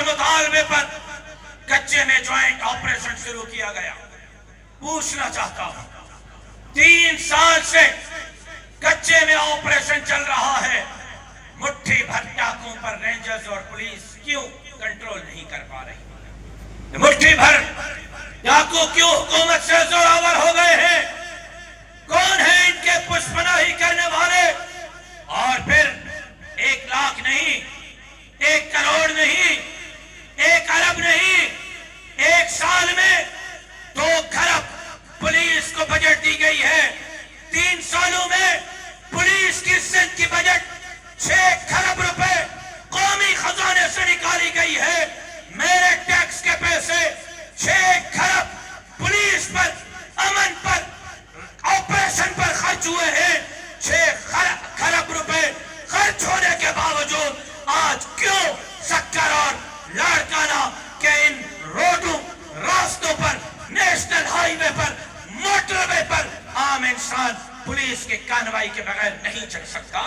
کے مطالبے پر کچے میں جوائنٹ آپریشن شروع کیا گیا۔ پوچھنا چاہتا ہوں 3 سال سے کچے میں آپریشن چل رہا ہے، مٹھی بھر ڈاکوں پر رینجرز اور پولیس کیوں کنٹرول نہیں کر پا رہی؟ مٹھی بھر ڈاکو کیوں حکومت سے زوراور ہو گئے ہیں؟ کون ہے ان کے پشپناہی کرنے والے؟ اور پھر 1 لاکھ نہیں، 1 کروڑ نہیں، 1 ارب نہیں، 1 سال میں 2 کھرب پولیس کو بجٹ دی گئی ہے۔ 3 سالوں میں پولیس کی سندھ کی بجٹ 6 کھرب روپے قومی خزانے سے نکالی گئی ہے۔ میرے ٹیکس کے پیسے 6 کھرب پولیس پر، امن پر، آپریشن پر خرچ ہوئے ہیں۔ 6 کھرب روپے خرچ ہونے کے باوجود آج کیوں شکر اور لاڑکانہ کے ان روڈوں، راستوں پر، نیشنل ہائی وے پر، موٹر وے پر عام انسان پولیس کے کارروائی کے بغیر نہیں چل سکتا؟